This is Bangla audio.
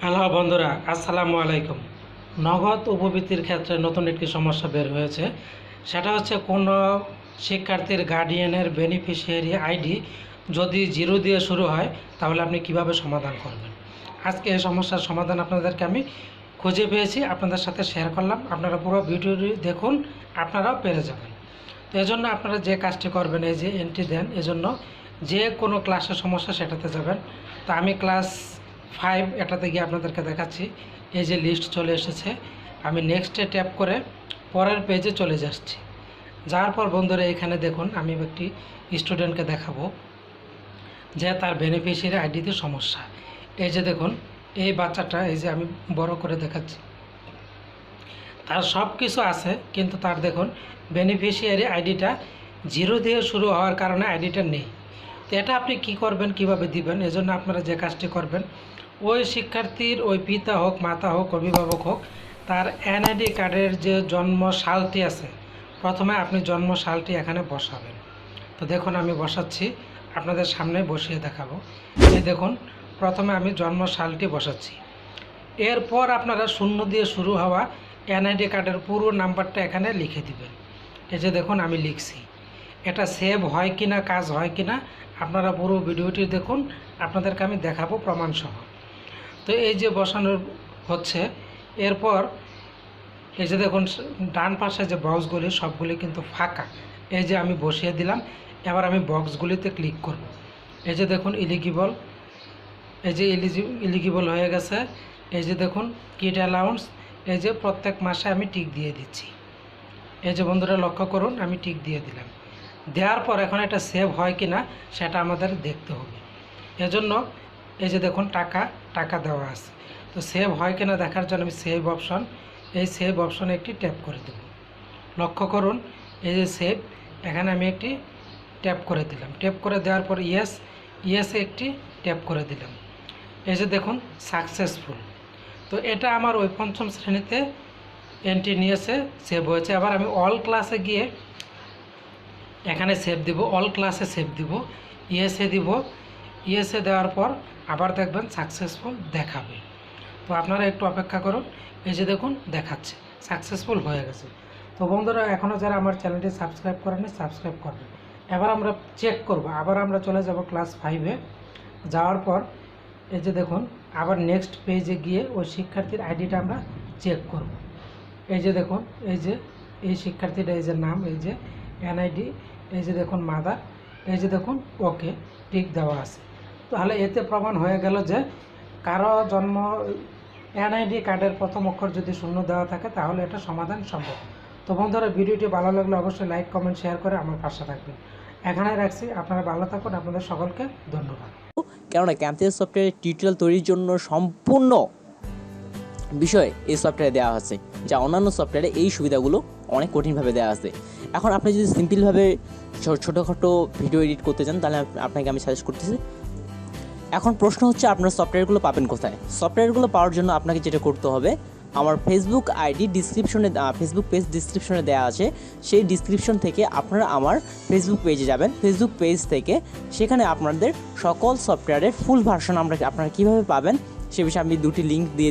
হ্যালো বন্ধুরা, আসসালামু আলাইকুম। নগদ উপবৃত্তির ক্ষেত্রে নতুন একটি সমস্যা বের হয়েছে। সেটা হচ্ছে কোনো শিক্ষার্থীর গার্ডিয়ানের বেনিফিশিয়ারি আইডি যদি জিরো দিয়ে শুরু হয়, তাহলে আপনি কিভাবে সমাধান করবেন। আজকে এই সমস্যার সমাধান আপনাদেরকে আমি খুঁজে পেয়েছি, আপনাদের সাথে শেয়ার করলাম। আপনারা পুরো ভিডিওটি দেখুন, আপনারাও পেরে যাবেন। তো এজন্য আপনারা যে কাজটি করবেন, এই যে এন্ট্রি দেন, এজন্য যে কোনো ক্লাসের সমস্যা সেটাতে যাবেন। তো আমি ক্লাস 5 এটাতে গিয়ে আপনাদেরকে দেখাচ্ছি। এই যে লিস্ট চলে এসেছে, আমি নেক্সটে ট্যাপ করে পরের পেজে চলে যাচ্ছি। যাওয়ার পর বন্ধুরা এখানে দেখুন, আমি একটি স্টুডেন্টকে দেখাবো যে তার বেনিফিশিয়ারি আইডিতে সমস্যা। এই যে দেখুন, এই বাচ্চাটা, এই যে আমি বড় করে দেখাচ্ছি, তার সব কিছু আছে, কিন্তু তার দেখুন বেনিফিশিয়ারি আইডিটা জিরো দিয়ে শুরু হওয়ার কারণে আইডিটা নেই। তো এটা আপনি কি করবেন, কিভাবে দিবেন, এজন্য আপনারা যে কাজটি করবেন, ওই শিক্ষার্থীর ওই পিতা হোক, মাতা হোক, অভিভাবক হোক, তার এনআইডি কার্ডের যে জন্ম সালটি আছে, প্রথমে আপনি জন্ম সালটি এখানে বসাবেন। তো দেখুন আমি বসাচ্ছি, আপনাদের সামনে বসিয়ে দেখাবো। এই দেখুন, প্রথমে আমি জন্ম সালটি বসাচ্ছি। এরপর আপনারা শূন্য দিয়ে শুরু হওয়া এনআইডি কার্ডের পুরো নাম্বারটা এখানে লিখে দিবেন। এই যে দেখুন আমি লিখছি। এটা সেভ হয় কি না, কাজ হয় কি না, আপনারা পুরো ভিডিওটি দেখুন, আপনাদেরকে আমি দেখাবো প্রমাণসহ। তো এই যে বসানোর হচ্ছে, এরপর এই যে দেখুন ডান পাশে যে বক্সগুলি সবগুলি কিন্তু ফাঁকা। এই যে আমি বসিয়ে দিলাম, এবার আমি বক্সগুলিতে ক্লিক করব। এই যে দেখুন এলিজিবল, এই যে এলিজিবল হয়ে গেছে। এই যে দেখুন কিড অ্যালাউন্স, এই যে প্রত্যেক মাসে আমি টিক দিয়ে দিচ্ছি। এই যে বন্ধুরা লক্ষ্য করুন, আমি টিক দিয়ে দিলাম। দেওয়ার পর এখন এটা সেভ হয় কি না সেটা আমাদের দেখতে হবে। এজন্য এই যে দেখুন টাকা দেওয়া আছে। তো সেভ হয় কি না দেখার জন্য আমি সেভ অপশন, এই সেভ অপশনে একটি ট্যাপ করে দেব। লক্ষ্য করুন, এই যে সেভ, এখানে আমি একটি ট্যাপ করে দিলাম। ট্যাপ করে দেওয়ার পর ইয়েসে একটি ট্যাপ করে দিলাম। এই যে দেখুন সাকসেসফুল। তো এটা আমার ওই 5ম শ্রেণীতে এন্ট্রি নিয়েছে, সেভ হয়েছে। আবার আমি অল ক্লাসে গিয়ে এখানে সেভ দিব, অল ক্লাসে সেভ দিব, ইয়েসে দিব। ইয়েসে দেওয়ার পর আবার দেখবেন সাকসেসফুল দেখাবে। তো আপনারা একটু অপেক্ষা করুন। এই যে দেখুন দেখাচ্ছে সাকসেসফুল হয়ে গেছে। তো বন্ধুরা এখনও যারা আমার চ্যানেলটি সাবস্ক্রাইব করেনি, সাবস্ক্রাইব করবেন। এবার আমরা চেক করব, আবার আমরা চলে যাব ক্লাস 5-এ। যাওয়ার পর এই যে দেখুন আবার নেক্সট পেজে গিয়ে ওই শিক্ষার্থীর আইডিটা আমরা চেক করব। এই যে দেখুন, এই যে এই শিক্ষার্থীটা, এই যে নাম, এই যে এনআইডি, এই যে দেখুন মাদার, এই যে দেখুন ওকে টিক দেওয়া আছে। তাহলে এতে প্রমাণ হয়ে গেল যে কারো জন্ম এনআইডি কার্ডের প্রথম অক্ষর যদি শূন্য দেওয়া থাকে, তাহলে এটা সমাধান সম্ভব। তো বন্ধুরা ভিডিওটি ভালো লাগলে অবশ্যই লাইক, কমেন্ট, শেয়ার করে আমার পাশে থাকবেন। এখানে রাখছি, আপনারা ভালো থাকুন, আপনাদের সকলকে ধন্যবাদ। কেননা ক্যাম্পাস সফটওয়্যারের টিউটোরিয়াল তৈরির জন্য সম্পূর্ণ বিষয় এই সফটওয়্যারে দেওয়া আছে, যা অন্যান্য সফটওয়্যারে এই সুবিধাগুলো অনেক কঠিনভাবে দেওয়া আছে। এখন আপনি যদি সিম্পলভাবে ছোটোখাটো ভিডিও এডিট করতে চান, তাহলে আপনাকে আমি সাজেস্ট করতেছি। এখন প্রশ্ন হচ্ছে আপনার সফটওয়্যারগুলো পাবেন কোথায়। সফটওয়্যারগুলো পাওয়ার জন্য আপনাকে যেটা করতে হবে, আমার ফেসবুক আইডি ডিসক্রিপশনে, ফেসবুক পেজ ডিসক্রিপশনে দেওয়া আছে, সেই ডিসক্রিপশন থেকে আপনারা আমার ফেসবুক পেজে যাবেন। ফেসবুক পেজ থেকে সেখানে আপনাদের সকল সফটওয়্যারের ফুল ভার্সন আপনারা কীভাবে পাবেন সে বিষয়ে আমি 2টি লিঙ্ক দিয়ে